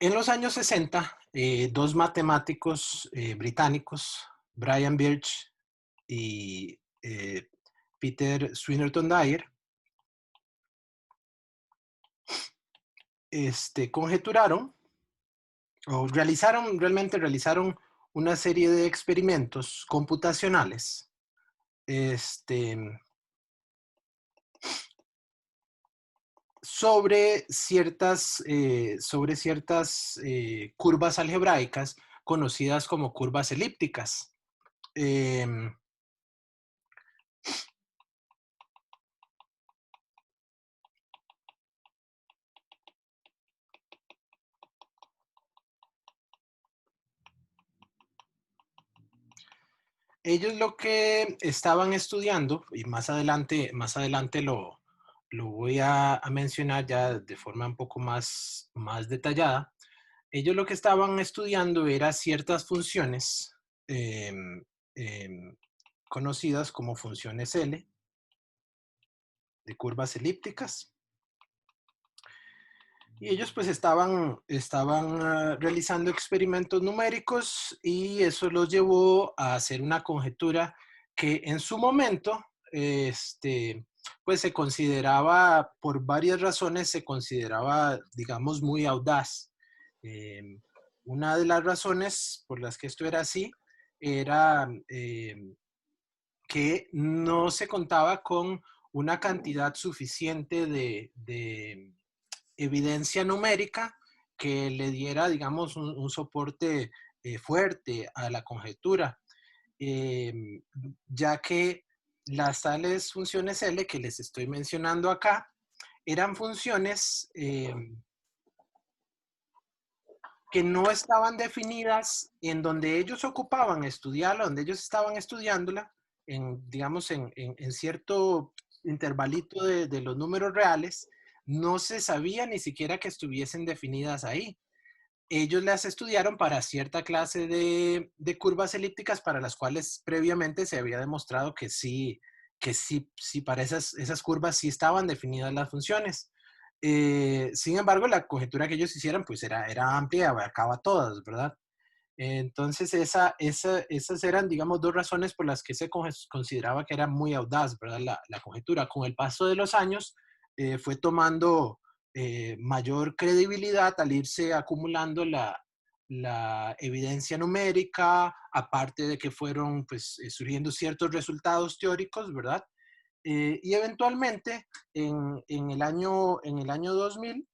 En los años 60, dos matemáticos británicos, Brian Birch y Peter Swinnerton-Dyer, conjeturaron o realmente realizaron una serie de experimentos computacionales este, sobre ciertas curvas algebraicas conocidas como curvas elípticas. Em, Ellos lo que estaban estudiando, y más adelante lo voy a mencionar ya de forma un poco más detallada. Ellos lo que estaban estudiando era ciertas funciones em, em, conocidas como funciones L de curvas elípticas. Y ellos pues estaban realizando experimentos numéricos y eso los llevó a hacer una conjetura que en su momento, pues se consideraba, por varias razones, se consideraba, digamos, muy audaz. Eh, una de las razones por las que esto era así era que no se contaba con una cantidad suficiente de evidencia numérica que le diera, digamos, un soporte fuerte a la conjetura, eh, ya que las tales funciones L que les estoy mencionando acá eran funciones que no estaban definidas en donde ellos ocupaban estudiarla, donde ellos estaban estudiándola, digamos, en cierto intervalito de los números reales, no se sabía ni siquiera que estuviesen definidas ahí. Ellos las estudiaron para cierta clase de curvas elípticas para las cuales previamente se había demostrado que sí, para esas curvas sí estaban definidas las funciones. Sin embargo, la conjetura que ellos hicieron pues era amplia y abarcaba todas, ¿verdad? Entonces, esas eran, digamos, dos razones por las que se consideraba que era muy audaz, ¿verdad? La conjetura. Con el paso de los años, fue tomando mayor credibilidad al irse acumulando la evidencia numérica, aparte de que fueron pues, surgiendo ciertos resultados teóricos, ¿verdad? Y eventualmente, en el año 2000,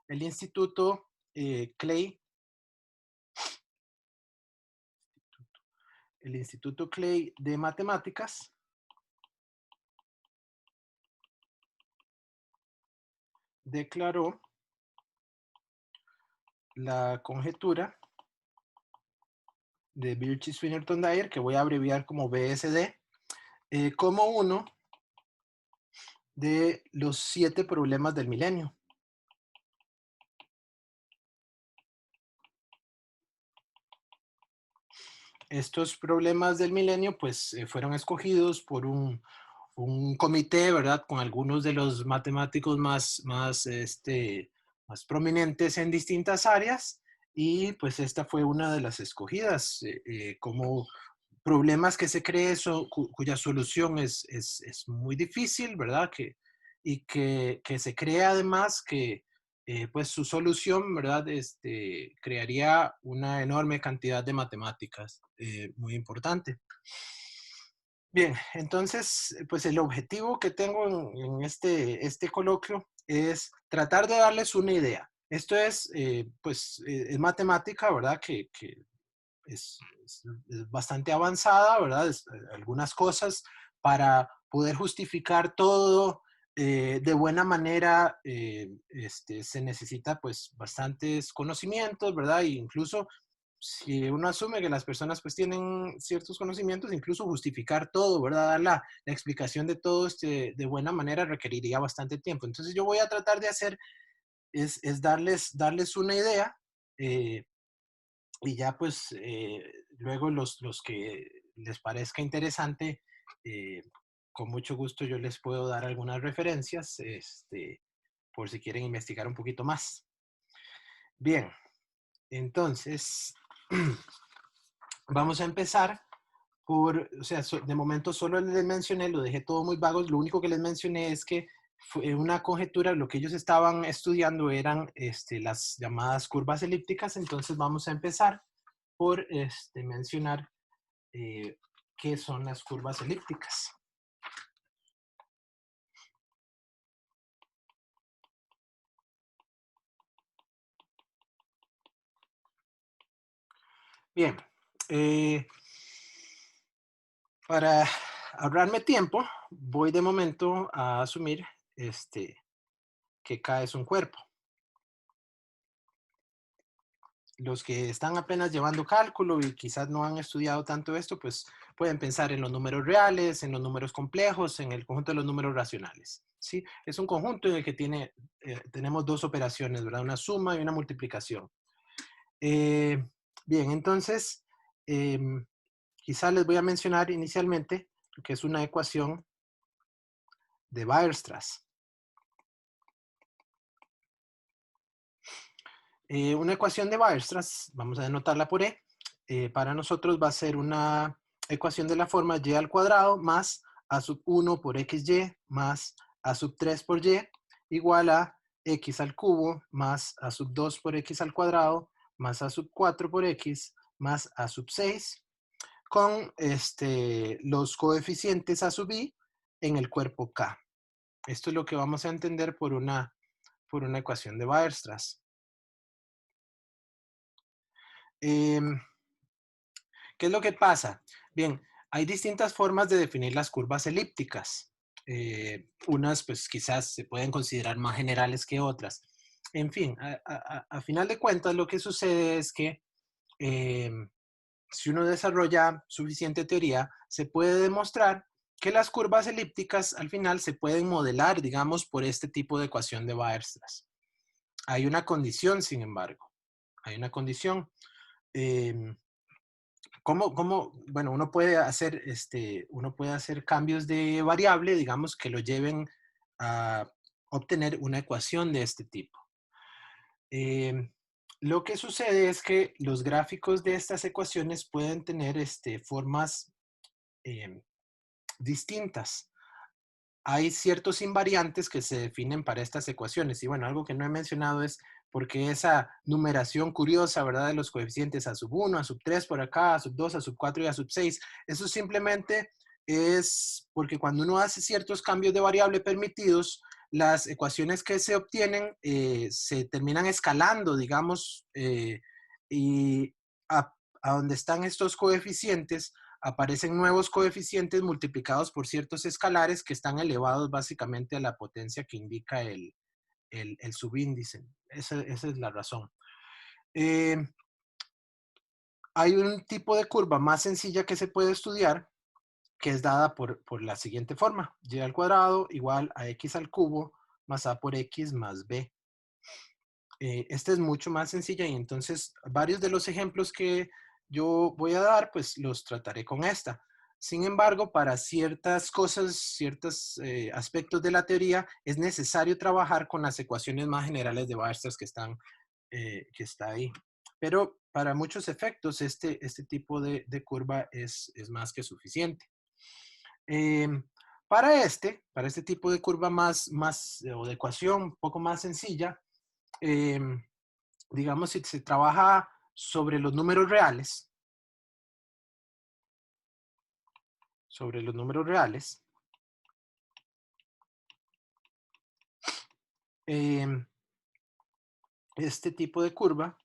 el Instituto Clay, el Instituto Clay de Matemáticas, declaró la conjetura de Birch y Swinnerton-Dyer, que voy a abreviar como BSD, como uno de los 7 problemas del milenio. Estos problemas del milenio, pues, fueron escogidos por un comité, ¿verdad? Con algunos de los matemáticos más prominentes en distintas áreas, y pues esta fue una de las escogidas como problemas que se cree eso, cuya solución es muy difícil, ¿verdad? Y que se cree además que pues su solución, ¿verdad? Crearía una enorme cantidad de matemáticas muy importante. Bien, entonces, pues el objetivo que tengo en este coloquio es tratar de darles una idea. Esto es matemática, ¿verdad? Que es bastante avanzada, ¿verdad? Algunas cosas para poder justificar todo de buena manera, se necesita pues bastantes conocimientos, ¿verdad? E incluso si uno asume que las personas pues tienen ciertos conocimientos, incluso justificar todo, ¿verdad? Dar la explicación de todo de buena manera requeriría bastante tiempo. Entonces yo voy a tratar de hacer, es darles una idea, eh, y ya pues luego los que les parezca interesante, eh, con mucho gusto yo les puedo dar algunas referencias, por si quieren investigar un poquito más. Bien, entonces vamos a empezar o sea, de momento solo les mencioné, lo dejé todo muy vago, lo único que les mencioné es que fue una conjetura, lo que ellos estaban estudiando eran las llamadas curvas elípticas, entonces vamos a empezar por mencionar eh, qué son las curvas elípticas. Bien, eh, para ahorrarme tiempo, voy de momento a asumir que K es un cuerpo. Los que están apenas llevando cálculo y quizás no han estudiado tanto esto, pues pueden pensar en los números reales, en los números complejos, en el conjunto de los números racionales. ¿Sí? Es un conjunto en el que tenemos dos operaciones, ¿verdad? Una suma y una multiplicación. Eh, bien, entonces, quizás les voy a mencionar inicialmente lo que es una ecuación de Weierstrass. Una ecuación de Weierstrass, vamos a denotarla por E, para nosotros va a ser una ecuación de la forma y al cuadrado más a sub 1 por xy más a sub 3 por y igual a x al cubo más a sub 2 por x al cuadrado más a sub 4 por x más a sub 6 con los coeficientes a sub i en el cuerpo K. Esto es lo que vamos a entender por una ecuación de Weierstrass. Em, ¿Qué es lo que pasa? Bien, hay distintas formas de definir las curvas elípticas. Unas, pues quizás se pueden considerar más generales que otras. En fin, a final de cuentas, lo que sucede es que eh, si uno desarrolla suficiente teoría, se puede demostrar que las curvas elípticas al final se pueden modelar, digamos, por este tipo de ecuación de Weierstrass. Hay una condición, sin embargo. Hay una condición. Eh, bueno, uno puede hacer cambios de variable, digamos, que lo lleven a obtener una ecuación de este tipo. Eh, lo que sucede es que los gráficos de estas ecuaciones pueden tener formas eh, distintas. Hay ciertos invariantes que se definen para estas ecuaciones. Y bueno, algo que no he mencionado es porque esa numeración curiosa, ¿verdad? De los coeficientes a sub 1, a sub 3 por acá, a sub 2, a sub 4 y a sub 6. Eso simplemente es porque cuando uno hace ciertos cambios de variable permitidos, las ecuaciones que se obtienen se terminan escalando, digamos, y a, a donde están estos coeficientes, aparecen nuevos coeficientes multiplicados por ciertos escalares que están elevados básicamente a la potencia que indica el subíndice. Esa es la razón. Eh, hay un tipo de curva más sencilla que se puede estudiar, que es dada por la siguiente forma. Y al cuadrado igual a x al cubo más a por x más b. Esta es mucho más sencilla y entonces varios de los ejemplos que yo voy a dar, pues los trataré con esta. Sin embargo, para ciertas cosas, ciertos aspectos de la teoría, es necesario trabajar con las ecuaciones más generales de Weierstrass que está ahí. Pero para muchos efectos, este tipo de curva es más que suficiente. Eh, para este tipo de curva o de ecuación un poco más sencilla, eh, digamos, si se trabaja sobre los números reales, eh, este tipo de curva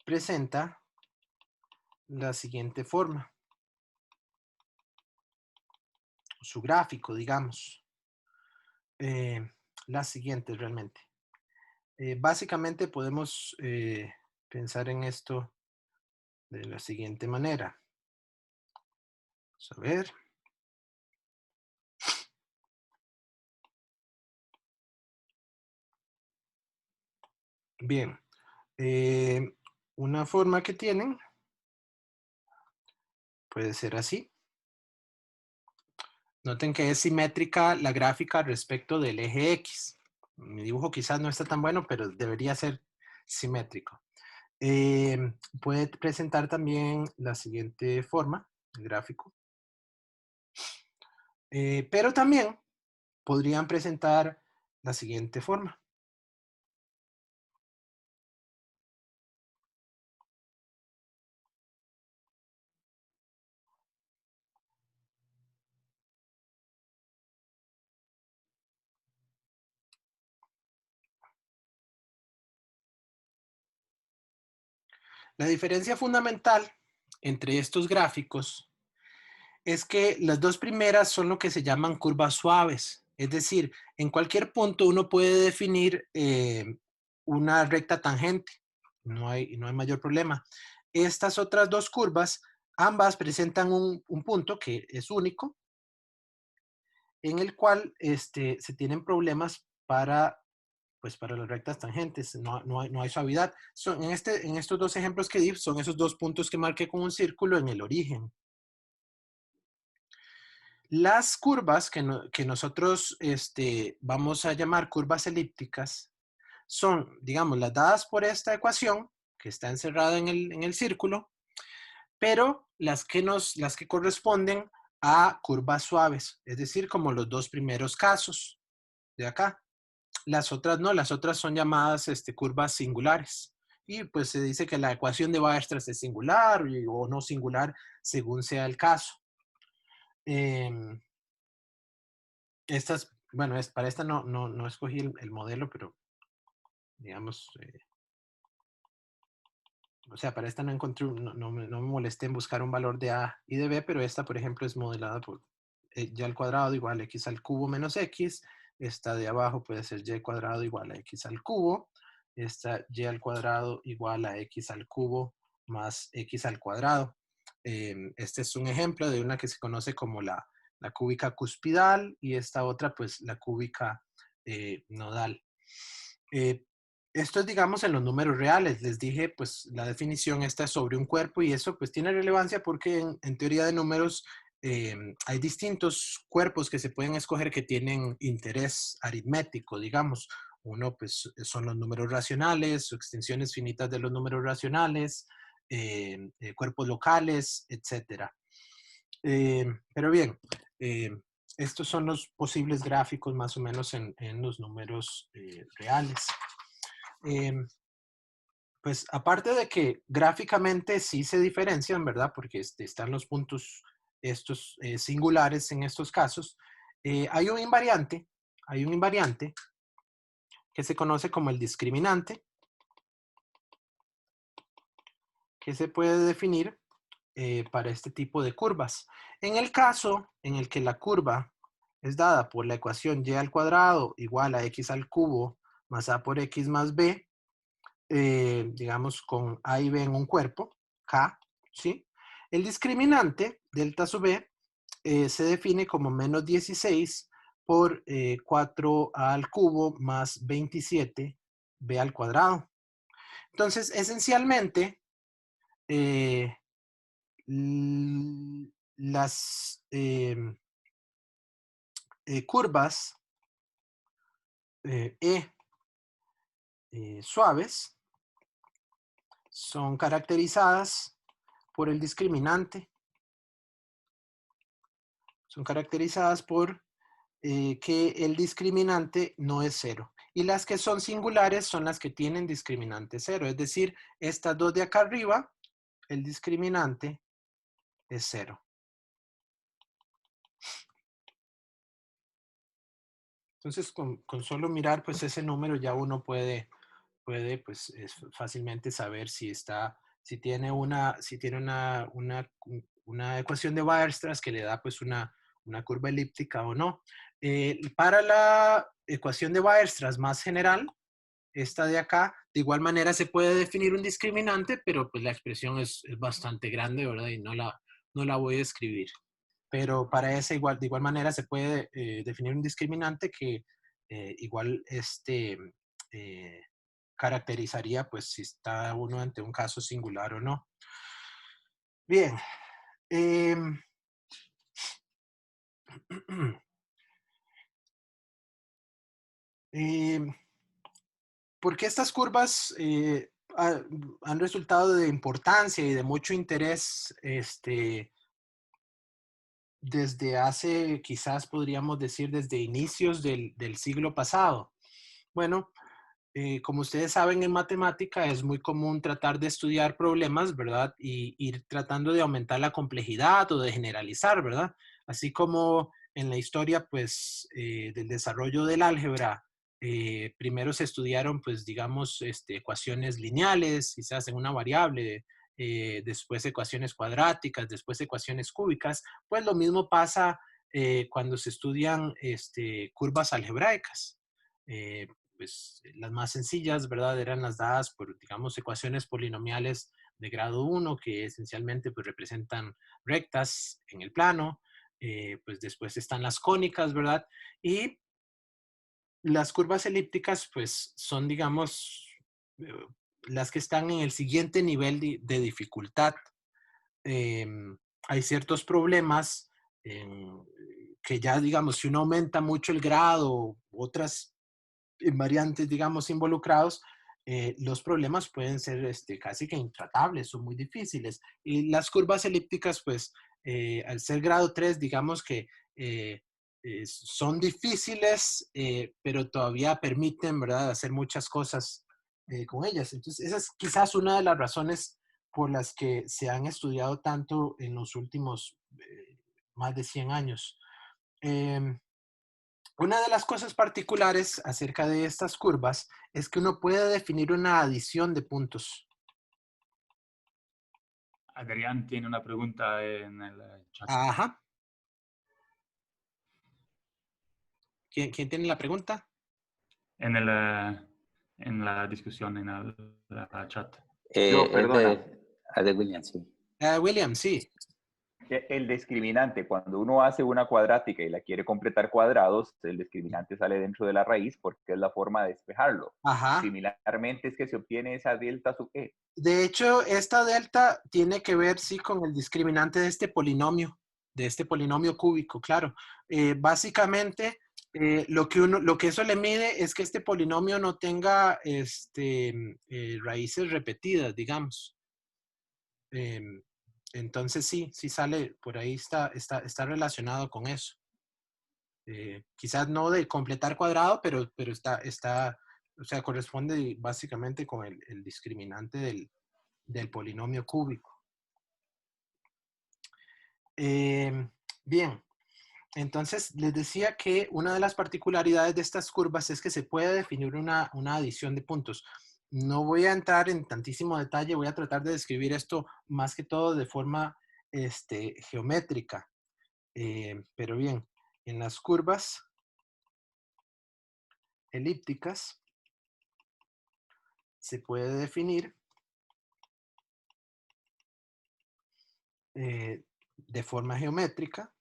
presenta la siguiente forma, su gráfico, digamos, eh, la siguiente realmente. Básicamente podemos pensar en esto de la siguiente manera. Vamos a ver. Bien, una forma que tienen puede ser así. Noten que es simétrica la gráfica respecto del eje X. Mi dibujo quizás no está tan bueno, pero debería ser simétrico. Puede presentar también la siguiente forma, el gráfico. Pero también podrían presentar la siguiente forma. La diferencia fundamental entre estos gráficos es que las dos primeras son lo que se llaman curvas suaves. Es decir, en cualquier punto uno puede definir una recta tangente. No hay mayor problema. Estas otras dos curvas, ambas presentan un punto que es único, en el cual se tienen problemas para las rectas tangentes. No hay suavidad. En estos dos ejemplos que di, son esos dos puntos que marqué con un círculo en el origen. Las curvas que nosotros vamos a llamar curvas elípticas son, digamos, las dadas por esta ecuación que está encerrada en el círculo, pero las que corresponden a curvas suaves, es decir, como los dos primeros casos de acá. Las otras no, las otras son llamadas curvas singulares. Y pues se dice que la ecuación de Weierstrass es singular o no singular según sea el caso. Eh, bueno, para esta no escogí el modelo, pero digamos, o sea, para esta no encontré, no me molesté en buscar un valor de A y de B, pero esta, por ejemplo, es modelada por y al cuadrado igual a x al cubo menos x. Esta de abajo puede ser y cuadrado igual a x al cubo. Esta y al cuadrado igual a x al cubo más x al cuadrado. Este es un ejemplo de una que se conoce como la cúbica cuspidal y esta otra, pues, la cúbica nodal. Eh, Esto es, digamos, en los números reales. Les dije, pues, la definición esta es sobre un cuerpo y eso, pues, tiene relevancia porque en teoría de números hay distintos cuerpos que se pueden escoger que tienen interés aritmético, digamos. Uno, pues, son los números racionales o extensiones finitas de los números racionales, cuerpos locales, etcétera. Pero bien, eh, estos son los posibles gráficos más o menos en los números reales. Eh, pues aparte de que gráficamente sí se diferencian, ¿verdad? Porque están los puntos estos singulares en estos casos. Hay un invariante que se conoce como el discriminante, que se puede definir para este tipo de curvas. En el caso en el que la curva es dada por la ecuación y al cuadrado igual a x al cubo más a por x más b, digamos con a y b en un cuerpo, K, ¿sí? El discriminante, delta sub b, se define como menos 16 por 4a al cubo más 27 b al cuadrado. Entonces, esencialmente, eh, las curvas E suaves son caracterizadas por el discriminante, son caracterizadas por que el discriminante no es cero. Y las que son singulares son las que tienen discriminante cero. Es decir, estas dos de acá arriba, el discriminante es cero. Entonces, con solo mirar pues ese número ya uno puede pues fácilmente saber si tiene una ecuación de Weierstrass que le da pues una curva elíptica o no. Para la ecuación de Weierstrass más general, esta de acá, de igual manera se puede definir un discriminante, pero pues la expresión es bastante grande, ¿verdad? Y no la voy a escribir. Pero para esa de igual manera se puede definir un discriminante que igual eh, caracterizaría pues si está uno ante un caso singular o no. Bien. em, Eh, Porque estas curvas han resultado de importancia y de mucho interés desde hace, quizás podríamos decir, desde inicios del siglo pasado. Bueno, como ustedes saben, en matemática es muy común tratar de estudiar problemas, ¿verdad? Y ir tratando de aumentar la complejidad o de generalizar, ¿verdad? Así como en la historia, pues, del desarrollo del álgebra, primero se estudiaron, pues, digamos, ecuaciones lineales, quizás en una variable, después ecuaciones cuadráticas, después ecuaciones cúbicas, pues lo mismo pasa cuando se estudian curvas algebraicas. Eh, pues las más sencillas, ¿verdad? Eran las dadas por, digamos, ecuaciones polinomiales de grado uno que esencialmente pues representan rectas en el plano, pues después están las cónicas, ¿verdad? Y las curvas elípticas pues son, digamos, eh, las que están en el siguiente nivel de dificultad. Eh, Hay ciertos problemas que ya, digamos, si uno aumenta mucho el grado, otras variantes, digamos, involucrados, los problemas pueden ser casi que intratables o muy difíciles. Y las curvas elípticas, pues, al ser grado 3 digamos que son difíciles, pero todavía permiten, ¿verdad?, hacer muchas cosas con ellas. Entonces, esa es quizás una de las razones por las que se han estudiado tanto en los últimos más de 100 años. Eh, una de las cosas particulares acerca de estas curvas es que uno puede definir una adición de puntos. Adrián tiene una pregunta en el chat. Ajá. ¿Quién tiene la pregunta? En el, en la discusión, en el chat. Yo, Es perdona, de William, sí. William, sí. el discriminante, cuando uno hace una cuadrática y la quiere completar cuadrados, el discriminante sale dentro de la raíz porque es la forma de despejarlo. Ajá. Similarmente es que se obtiene esa delta sub e. De hecho, esta delta tiene que ver, sí, con el discriminante de este polinomio cúbico, claro. Básicamente, lo que eso le mide es que este polinomio no tenga raíces repetidas, digamos. Entonces sí sale, por ahí está relacionado con eso. Quizás no de completar cuadrado, pero está, o sea, corresponde básicamente con el discriminante del polinomio cúbico. Bien, entonces les decía que una de las particularidades de estas curvas es que se puede definir una adición de puntos. No voy a entrar en tantísimo detalle, voy a tratar de describir esto más que todo de forma geométrica. Pero bien, en las curvas elípticas se puede definir de forma geométrica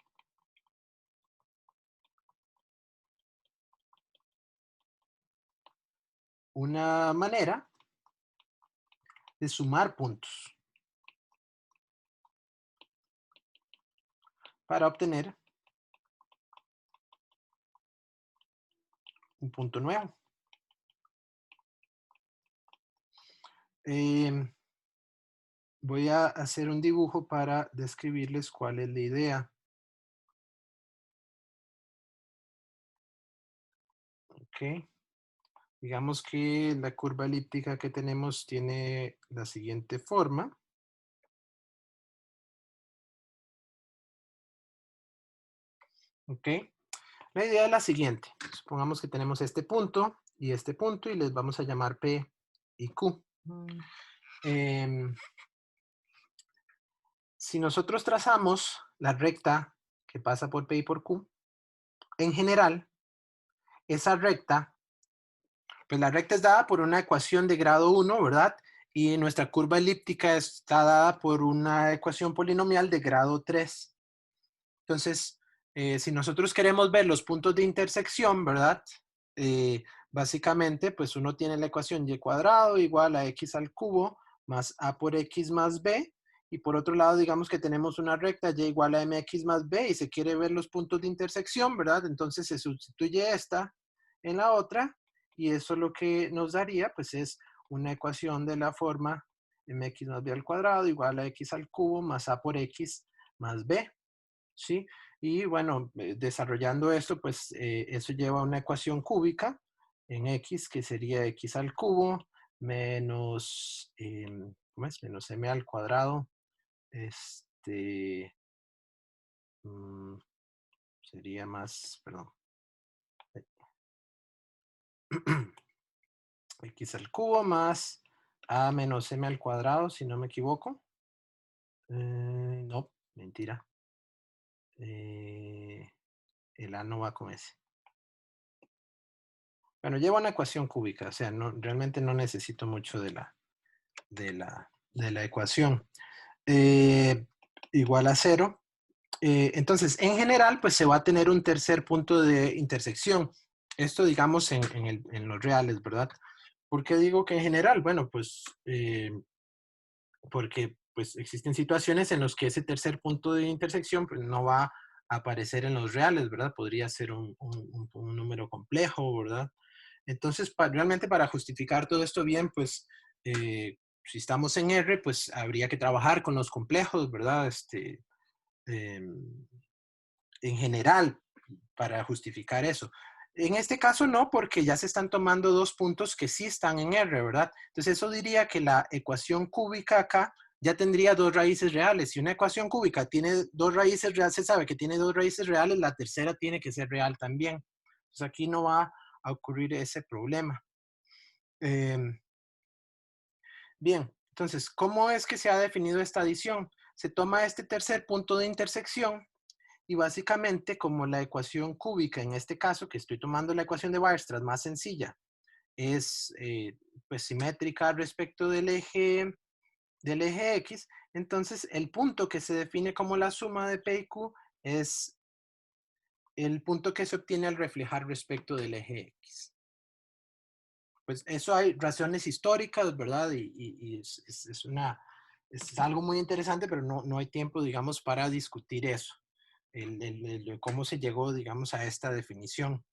una manera de sumar puntos para obtener un punto nuevo. Voy a hacer un dibujo para describirles cuál es la idea. Ok. Digamos que la curva elíptica que tenemos tiene la siguiente forma. Ok. La idea es la siguiente. Supongamos que tenemos este punto y les vamos a llamar P y Q. Si nosotros trazamos la recta que pasa por P y por Q, en general, esa recta, pues la recta es dada por una ecuación de grado 1, ¿verdad? Y nuestra curva elíptica está dada por una ecuación polinomial de grado 3. Entonces, si nosotros queremos ver los puntos de intersección, ¿verdad? Básicamente, pues uno tiene la ecuación y cuadrado igual a x al cubo más a por x más b. Y por otro lado, digamos que tenemos una recta y igual a mx más b y se quiere ver los puntos de intersección, ¿verdad? Entonces se sustituye esta en la otra y eso lo que nos daría pues es una ecuación de la forma mx más b al cuadrado igual a x al cubo más a por x más b, ¿sí? Y bueno, desarrollando esto, pues eso lleva a una ecuación cúbica en x, que sería x al cubo menos, ¿cómo es? Menos m al cuadrado, mm, sería más, perdón, x al cubo más a menos m al cuadrado, si no me equivoco. No, mentira. El a no va con ese. Bueno, lleva una ecuación cúbica, o sea, no, realmente no necesito mucho de la ecuación. Igual a 0. Entonces, en general, pues se va a tener un tercer punto de intersección. Esto, digamos, en los reales, ¿verdad? ¿Por qué digo que en general? Bueno, pues porque pues, existen situaciones en las que ese tercer punto de intersección pues, no va a aparecer en los reales, ¿verdad? Podría ser un número complejo, ¿verdad? Entonces, realmente para justificar todo esto bien, pues, si estamos en R, pues habría que trabajar con los complejos, ¿verdad? En general, para justificar eso. En este caso no, porque ya se están tomando dos puntos que sí están en R, ¿verdad? Entonces eso diría que la ecuación cúbica acá ya tendría dos raíces reales. Si una ecuación cúbica tiene dos raíces reales, se sabe que tiene dos raíces reales, la tercera tiene que ser real también. Entonces aquí no va a ocurrir ese problema. Bien, entonces, ¿cómo es que se ha definido esta adición? Se toma este tercer punto de intersección y básicamente como la ecuación cúbica, en este caso, que estoy tomando la ecuación de Weierstrass más sencilla, es pues simétrica respecto del eje X, entonces el punto que se define como la suma de P y Q es el punto que se obtiene al reflejar respecto del eje X. Pues eso hay razones históricas, ¿verdad? Y es algo muy interesante, pero no hay tiempo, digamos, para discutir eso. Cómo se llegó, digamos, a esta definición.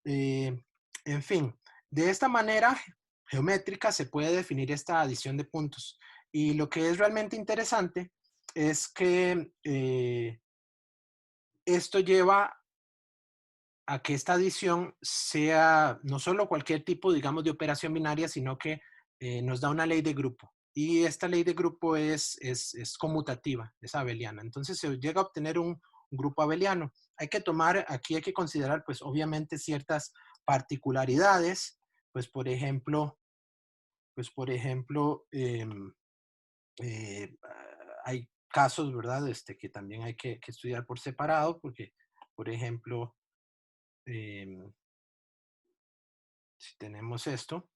En fin, de esta manera geométrica se puede definir esta adición de puntos. Y lo que es realmente interesante es que esto lleva a que esta adición sea no solo cualquier tipo, digamos, de operación binaria, sino que nos da una ley de grupo. Y esta ley de grupo es conmutativa, es abeliana. Entonces se llega a obtener un grupo abeliano. Aquí hay que considerar, pues obviamente, ciertas particularidades. Pues por ejemplo, hay casos, ¿verdad? Que también hay que estudiar por separado, porque, por ejemplo, si tenemos esto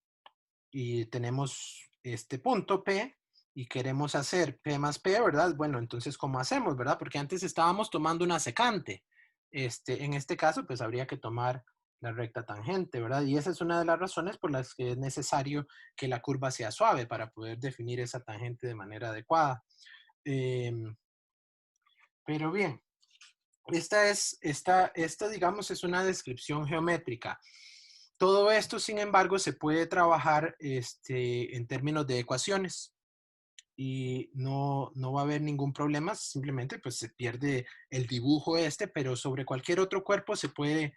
y tenemos este punto P y queremos hacer P más P, ¿verdad? Bueno, entonces, ¿cómo hacemos, verdad? Porque antes estábamos tomando una secante. En este caso, pues habría que tomar la recta tangente, ¿verdad? Y esa es una de las razones por las que es necesario que la curva sea suave para poder definir esa tangente de manera adecuada. Pero bien, esta, digamos, es una descripción geométrica. Todo esto, sin embargo, se puede trabajar en términos de ecuaciones y no va a haber ningún problema, simplemente pues se pierde el dibujo pero sobre cualquier otro cuerpo se puede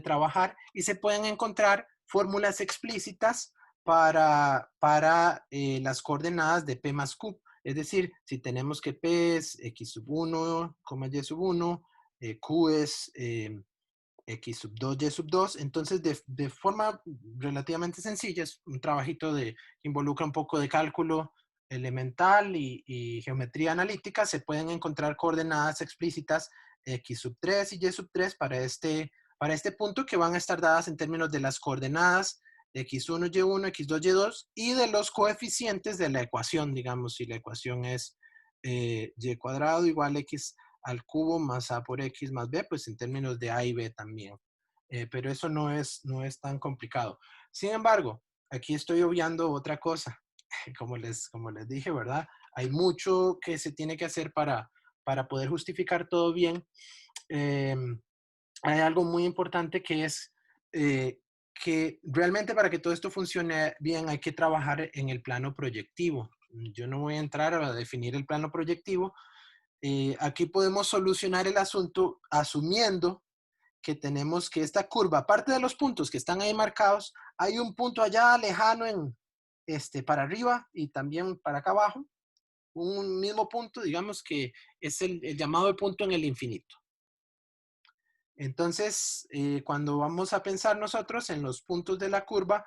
trabajar y se pueden encontrar fórmulas explícitas para las coordenadas de P más Q. Es decir, si tenemos que P es X sub 1, Y sub 1, Q es X sub 2, Y sub 2. Entonces, de forma relativamente sencilla, es un trabajito que involucra un poco de cálculo elemental y geometría analítica, se pueden encontrar coordenadas explícitas X sub 3 y Y sub 3 para este punto que van a estar dadas en términos de las coordenadas X1, Y1, X2, Y2 y de los coeficientes de la ecuación, digamos, si la ecuación es Y cuadrado igual X al cubo más A por X más B, pues en términos de A y B también. Pero eso no es tan complicado. Sin embargo, aquí estoy obviando otra cosa. Como les dije, ¿verdad? Hay mucho que se tiene que hacer para poder justificar todo bien. Hay algo muy importante que es que realmente para que todo esto funcione bien hay que trabajar en el plano proyectivo. Yo no voy a entrar a definir el plano proyectivo. Aquí podemos solucionar el asunto asumiendo que tenemos que esta curva, aparte de los puntos que están ahí marcados, hay un punto allá lejano para arriba y también para acá abajo, un mismo punto, digamos que es el llamado punto en el infinito. Entonces, cuando vamos a pensar nosotros en los puntos de la curva,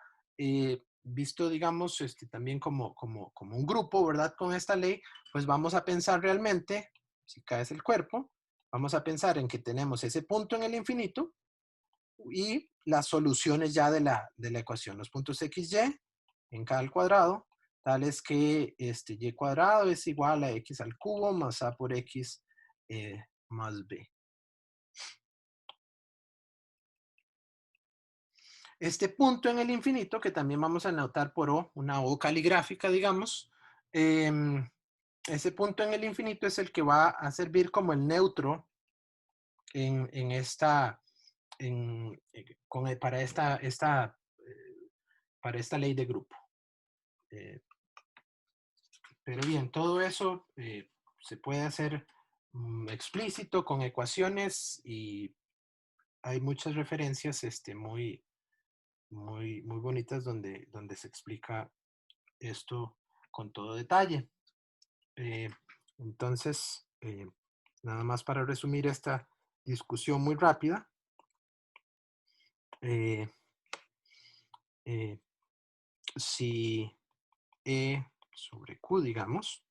visto, digamos, también como un grupo, ¿verdad? Con esta ley, pues vamos a pensar realmente, si caes el cuerpo, vamos a pensar en que tenemos ese punto en el infinito y las soluciones ya de la ecuación, los puntos x, y en k al cuadrado, tales que y cuadrado es igual a x al cubo más a por x más b. Este punto en el infinito, que también vamos a anotar por O, una O caligráfica, digamos, ese punto en el infinito es el que va a servir como el neutro para esta ley de grupo. Pero bien, todo eso se puede hacer explícito con ecuaciones y hay muchas referencias muy bonitas donde se explica esto con todo detalle. Entonces, nada más para resumir esta discusión muy rápida. Si E sobre Q, digamos,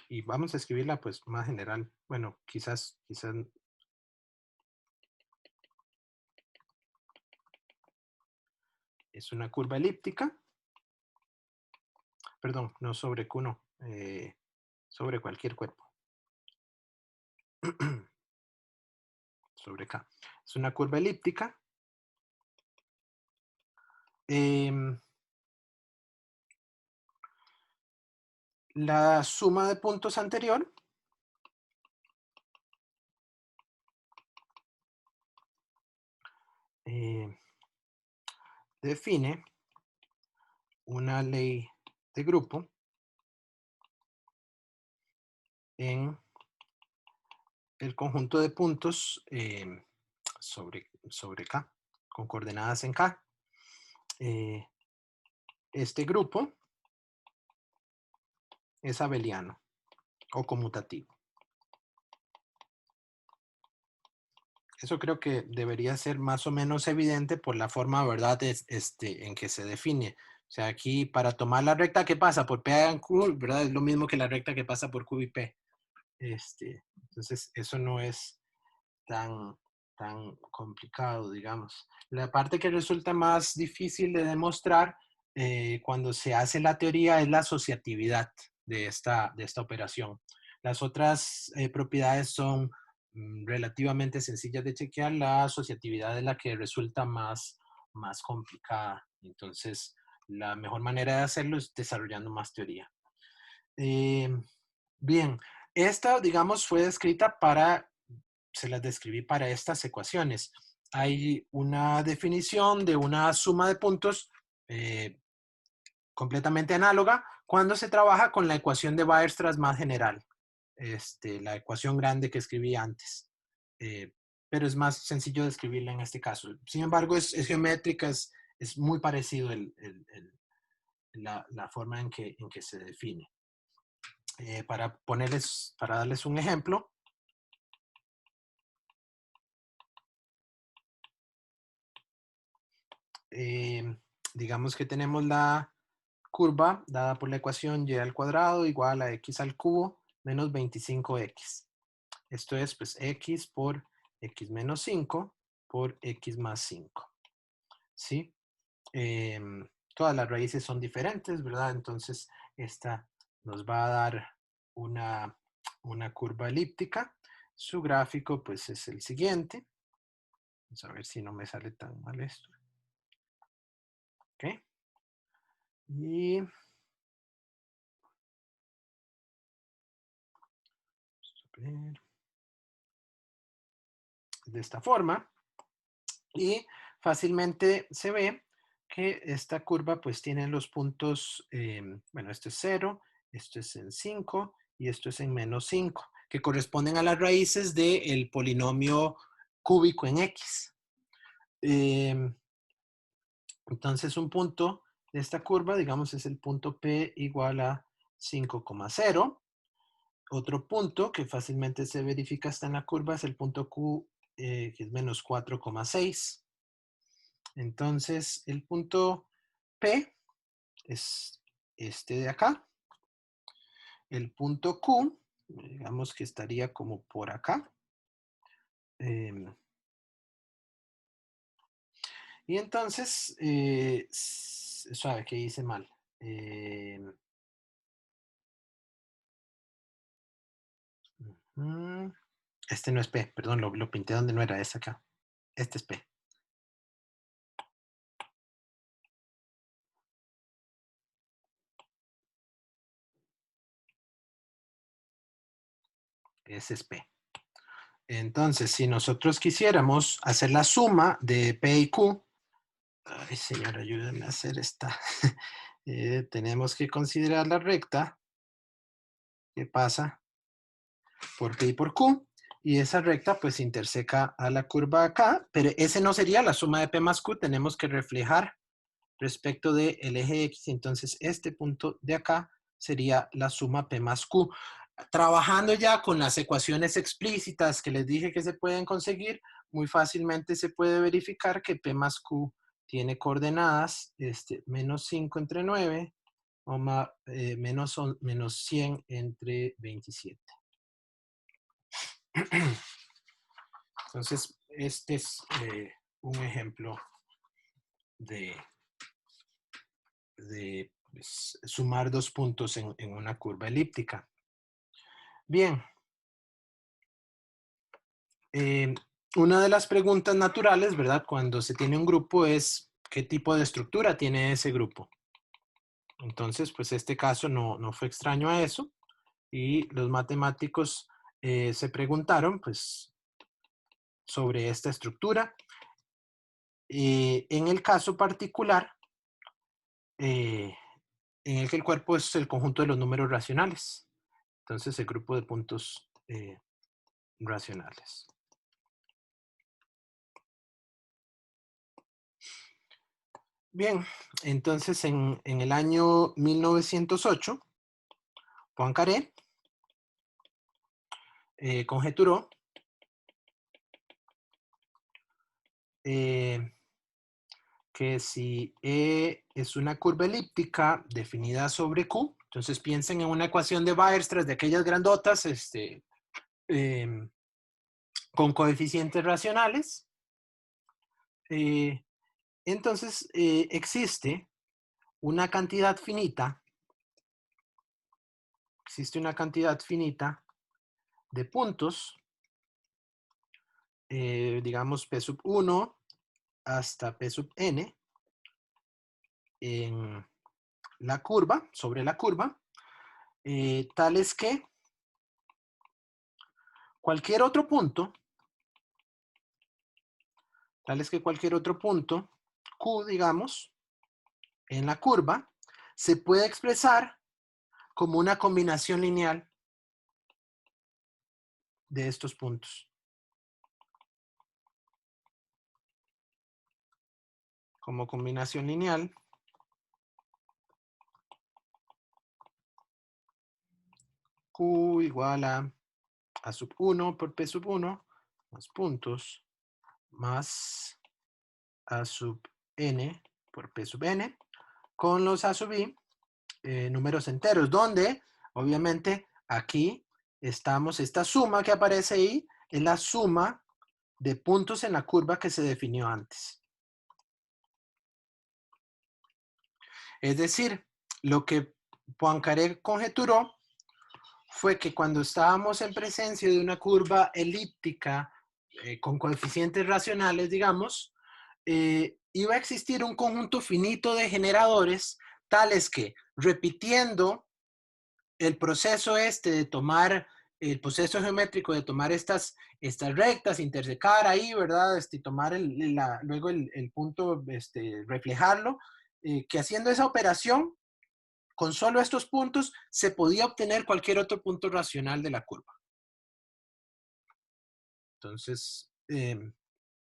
y vamos a escribirla pues más general, bueno, quizás es una curva elíptica, perdón, no sobre Q, no, sobre cualquier cuerpo, sobre K. Es una curva elíptica. La suma de puntos anterior define una ley de grupo en el conjunto de puntos sobre K, con coordenadas en K. Este grupo es abeliano o conmutativo. Eso creo que debería ser más o menos evidente por la forma, ¿verdad?, en que se define. O sea, aquí para tomar la recta que pasa por P en Q, ¿verdad?, es lo mismo que la recta que pasa por Q y P. Entonces, eso no es tan complicado, digamos. La parte que resulta más difícil de demostrar cuando se hace la teoría es la asociatividad de esta operación. Las otras propiedades son relativamente sencillas de chequear. La asociatividad es la que resulta más complicada. Entonces, la mejor manera de hacerlo es desarrollando más teoría. Bien, esta, digamos, fue descrita se las describí para estas ecuaciones. Hay una definición de una suma de puntos completamente análoga cuando se trabaja con la ecuación de Weierstrass más general, la ecuación grande que escribí antes. Pero es más sencillo de escribirla en este caso. Sin embargo, es geométrica, es muy parecido la forma en que se define. Para darles un ejemplo, digamos que tenemos la curva dada por la ecuación y al cuadrado igual a x al cubo menos 25x. Esto es pues x por x menos 5 por x más 5. ¿Sí? Todas las raíces son diferentes, ¿verdad? Entonces esta nos va a dar una curva elíptica. Su gráfico pues es el siguiente. Vamos a ver si no me sale tan mal esto. ¿Ok? Y de esta forma. Y fácilmente se ve que esta curva pues tiene los puntos, bueno, esto es 0, esto es en 5 y esto es en menos 5, que corresponden a las raíces del polinomio cúbico en X. Entonces un punto de esta curva, digamos, es el punto P igual a 5,0. Otro punto que fácilmente se verifica está en la curva es el punto Q, que es menos 4,6. Entonces el punto P es este de acá. El punto Q, digamos que estaría como por acá. Y entonces, suave, que hice mal. Este no es P, perdón, lo pinté donde no era, es acá. Este es P. Ese es P. Entonces, si nosotros quisiéramos hacer la suma de P y Q, ay, señor, ayúdenme a hacer esta. Tenemos que considerar la recta que pasa por P y por Q. Y esa recta pues interseca a la curva acá, pero ese no sería la suma de P más Q. Tenemos que reflejar respecto del eje X. Entonces, este punto de acá sería la suma P más Q. Trabajando ya con las ecuaciones explícitas que les dije que se pueden conseguir, muy fácilmente se puede verificar que P más Q tiene coordenadas menos 5 entre 9, menos 100 entre 27. Entonces, este es un ejemplo de pues, sumar dos puntos en una curva elíptica. Bien. Una de las preguntas naturales, ¿verdad? Cuando se tiene un grupo es ¿qué tipo de estructura tiene ese grupo? Entonces, pues este caso no fue extraño a eso. Y los matemáticos se preguntaron, pues, sobre esta estructura. En el caso particular, en el que el cuerpo es el conjunto de los números racionales. Entonces, el grupo de puntos racionales. Bien, entonces en el año 1908, Poincaré conjeturó que si E es una curva elíptica definida sobre Q, entonces piensen en una ecuación de Weierstrass de aquellas grandotas con coeficientes racionales. Entonces existe una cantidad finita de puntos, digamos P sub 1 hasta P sub n, en la curva, sobre la curva, tales que cualquier otro punto, Q, digamos, en la curva, se puede expresar como una combinación lineal de estos puntos. Como combinación lineal, Q igual a sub 1 por P sub 1 más puntos más A sub n por P sub n con los A sub i números enteros, donde obviamente aquí estamos, esta suma que aparece ahí es la suma de puntos en la curva que se definió antes. Es decir, lo que Poincaré conjeturó fue que cuando estábamos en presencia de una curva elíptica con coeficientes racionales, digamos, iba a existir un conjunto finito de generadores tales que, repitiendo el proceso de tomar el proceso geométrico de tomar estas rectas, intersecar ahí, ¿verdad? Y tomar luego el punto, reflejarlo, que haciendo esa operación, con solo estos puntos, se podía obtener cualquier otro punto racional de la curva. Entonces,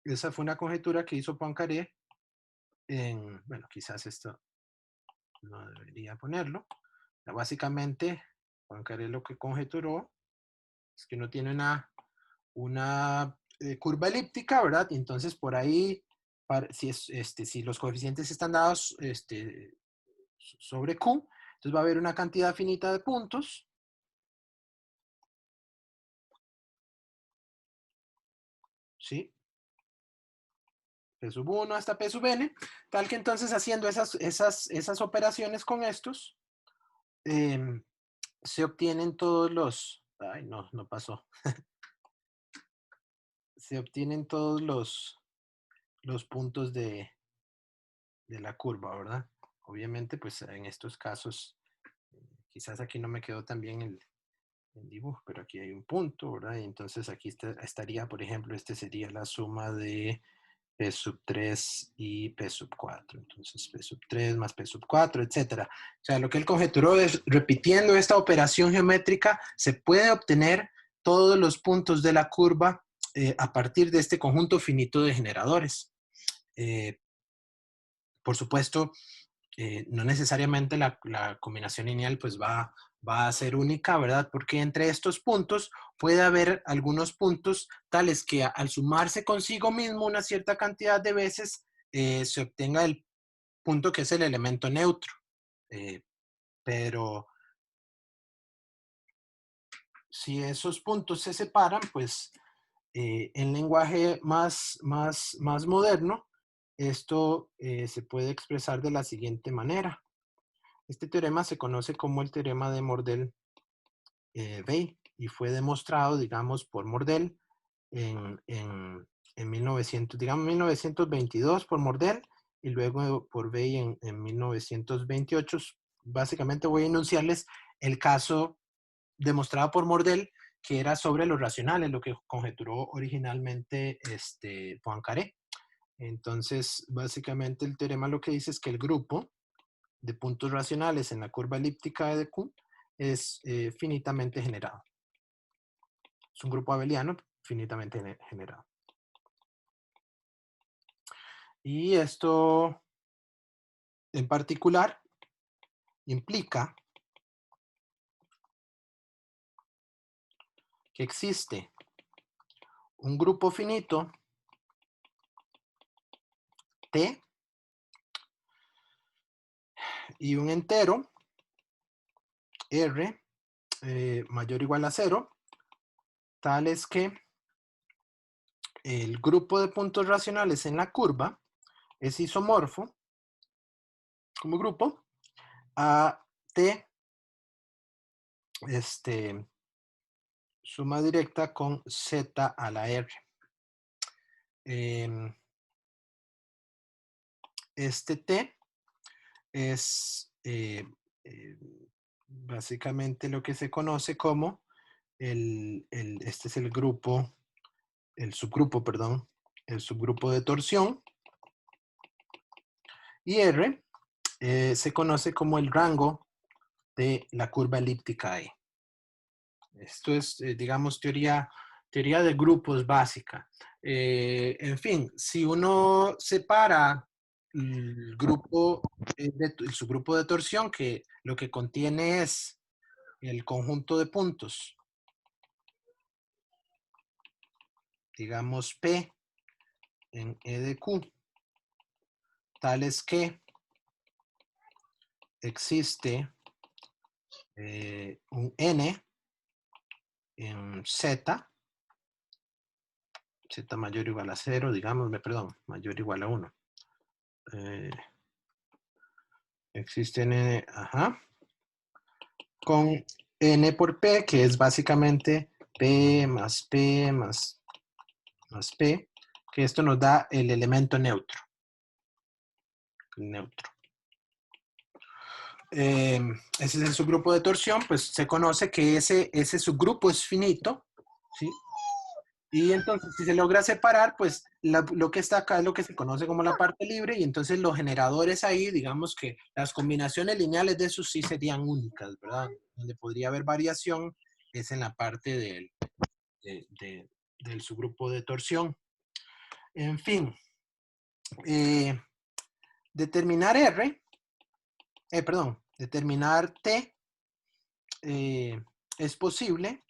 esa fue una conjetura que hizo Poincaré. Bueno, quizás esto no debería ponerlo. Pero básicamente, Poincaré lo que conjeturó es que uno tiene una curva elíptica, ¿verdad? Y entonces por ahí, si los coeficientes están dados sobre Q, entonces va a haber una cantidad finita de puntos. ¿Sí? P sub 1 hasta P sub n, tal que entonces haciendo esas operaciones con estos, se obtienen todos los... Ay, no pasó. Se obtienen todos los puntos de la curva, ¿verdad? Obviamente, pues en estos casos, quizás aquí no me quedó tan bien el dibujo, pero aquí hay un punto, ¿verdad? Y entonces aquí estaría, por ejemplo, sería la suma de P sub 3 y P sub 4. Entonces, P sub 3 más P sub 4, etcétera. O sea, lo que él conjeturó es, repitiendo esta operación geométrica, se puede obtener todos los puntos de la curva a partir de este conjunto finito de generadores. Por supuesto, no necesariamente la combinación lineal pues va a ser única, ¿verdad? Porque entre estos puntos puede haber algunos puntos tales que al sumarse consigo mismo una cierta cantidad de veces se obtenga el punto que es el elemento neutro. Pero si esos puntos se separan, pues en lenguaje más moderno, esto se puede expresar de la siguiente manera. Este teorema se conoce como el teorema de Mordell-Weil y fue demostrado, digamos, por Mordell en 1922 por Mordell y luego por Weil en 1928. Básicamente voy a enunciarles el caso demostrado por Mordell, que era sobre los racionales, lo que conjeturó originalmente Poincaré. Entonces, básicamente el teorema lo que dice es que el grupo de puntos racionales en la curva elíptica de Q es finitamente generado. Es un grupo abeliano finitamente generado. Y esto en particular implica que existe un grupo finito T y un entero R mayor o igual a 0, tal es que el grupo de puntos racionales en la curva es isomorfo como grupo a T suma directa con Z a la R. Este T es básicamente lo que se conoce como este es el subgrupo de torsión, y R se conoce como el rango de la curva elíptica E. Esto es, digamos, teoría de grupos básica. En fin, si uno separa el grupo, el subgrupo de torsión, que lo que contiene es el conjunto de puntos, digamos P en E de Q, tales que existe un N en Z mayor o igual a 0, digamos, mayor o igual a 1. Existe N, con N por P, que es básicamente P más P más P, que esto nos da el elemento neutro. El neutro. ese es el subgrupo de torsión, pues se conoce que ese subgrupo es finito, ¿sí? Y entonces, si se logra separar, pues lo que está acá es lo que se conoce como la parte libre, y entonces los generadores ahí, digamos que las combinaciones lineales de esos sí serían únicas, ¿verdad? Donde podría haber variación es en la parte del subgrupo de torsión. En fin, determinar determinar T es posible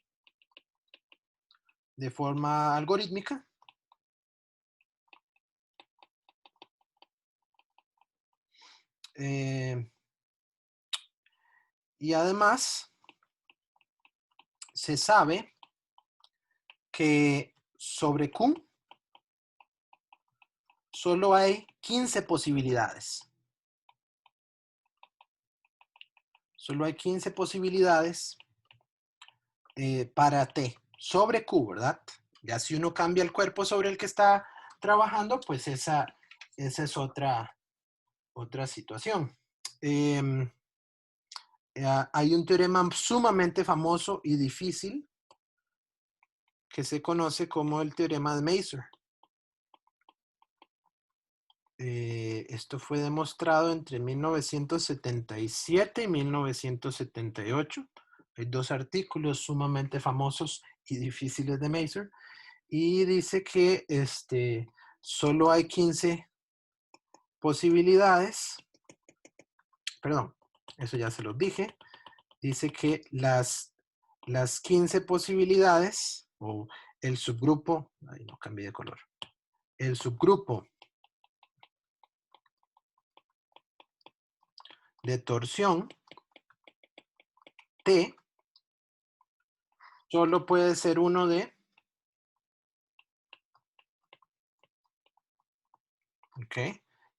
de forma algorítmica. Y además, se sabe que sobre Q solo hay 15 posibilidades. Solo hay 15 posibilidades para T sobre Q, ¿verdad? Ya si uno cambia el cuerpo sobre el que está trabajando, pues esa es otra situación. Hay un teorema sumamente famoso y difícil que se conoce como el teorema de Mazur. Esto fue demostrado entre 1977 y 1978. Hay dos artículos sumamente famosos y difíciles de Mazur. Y dice que solo hay 15 posibilidades. Perdón, eso ya se los dije. Dice que las 15 posibilidades, o el subgrupo, ahí no cambié de color, el subgrupo de torsión T solo puede ser uno de, ok,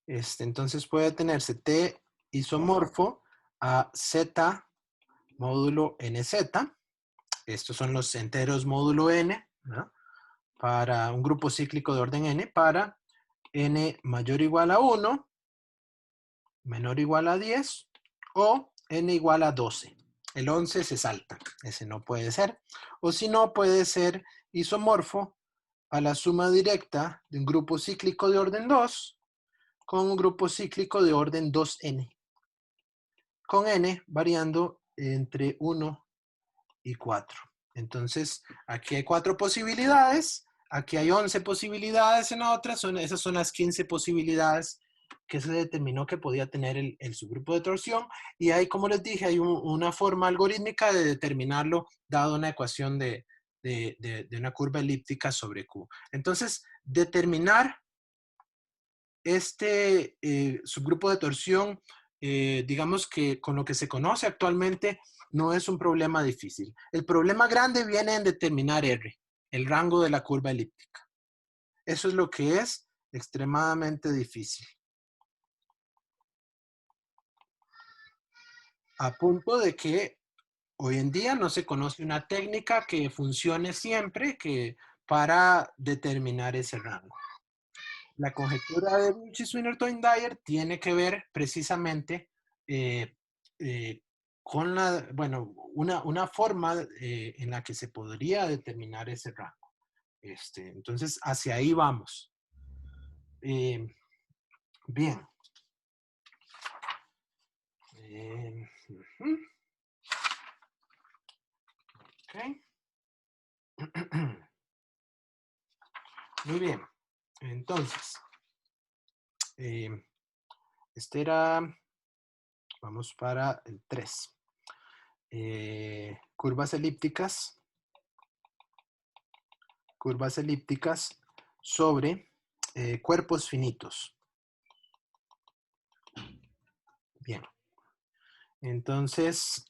entonces puede tenerse T isomorfo a Z módulo NZ. Estos son los enteros módulo N, ¿no? Para un grupo cíclico de orden N, para N mayor o igual a 1, menor o igual a 10, o N igual a 12. El 11 se salta, ese no puede ser. O si no, puede ser isomorfo a la suma directa de un grupo cíclico de orden 2 con un grupo cíclico de orden 2N, con N variando entre 1 y 4. Entonces, aquí hay 4 posibilidades, aquí hay 11 posibilidades en la otra, esas son las 15 posibilidades que se determinó que podía tener el subgrupo de torsión, y ahí, como les dije, hay una forma algorítmica de determinarlo dado una ecuación de una curva elíptica sobre Q. Entonces, determinar este subgrupo de torsión, digamos que con lo que se conoce actualmente, no es un problema difícil. El problema grande viene en determinar R, el rango de la curva elíptica. Eso es lo que es extremadamente difícil. A punto de que hoy en día no se conoce una técnica que funcione siempre para determinar ese rango. La conjetura de Cauchy-Swinnerton-Dyer tiene que ver precisamente con una forma en la que se podría determinar ese rango. Entonces, hacia ahí vamos. Bien. Ok. Muy bien. Entonces, vamos para el 3. Curvas elípticas sobre cuerpos finitos. Bien. Entonces,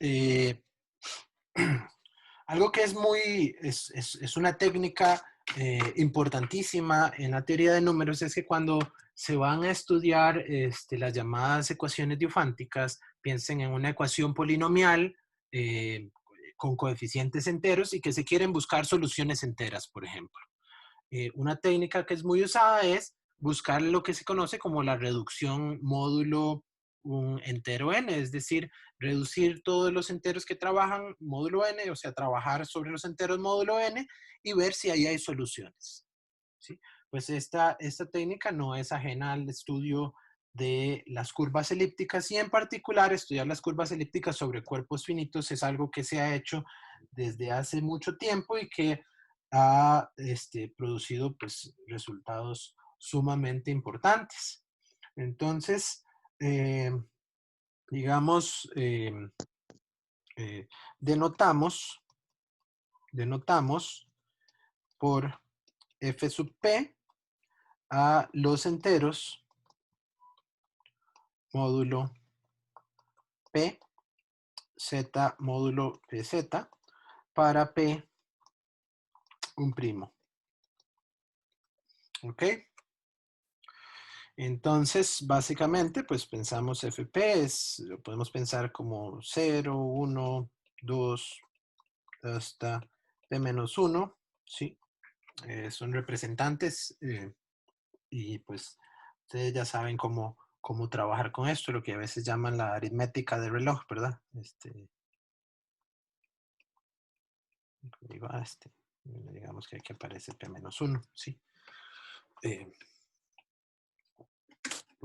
algo que es una técnica importantísima en la teoría de números es que cuando se van a estudiar las llamadas ecuaciones diofánticas, piensen en una ecuación polinomial con coeficientes enteros y que se quieren buscar soluciones enteras, por ejemplo. Una técnica que es muy usada es buscar lo que se conoce como la reducción módulo un entero n, es decir, reducir todos los enteros que trabajan módulo n, o sea, trabajar sobre los enteros módulo n y ver si ahí hay soluciones. ¿Sí? Pues esta técnica no es ajena al estudio de las curvas elípticas y en particular estudiar las curvas elípticas sobre cuerpos finitos es algo que se ha hecho desde hace mucho tiempo y que ha producido pues, resultados sumamente importantes. Entonces, digamos, denotamos por f sub p a los enteros módulo p, z módulo pz para p un primo. ¿Ok? Entonces, básicamente, pues pensamos fp, lo podemos pensar como 0, 1, 2, hasta p-1, ¿sí? Son representantes y pues ustedes ya saben cómo trabajar con esto, lo que a veces llaman la aritmética de reloj, ¿verdad? Digamos que aquí aparece p-1, ¿sí?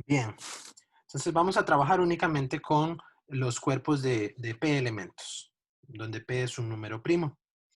Bien, entonces vamos a trabajar únicamente con los cuerpos de p elementos, donde p es un número primo.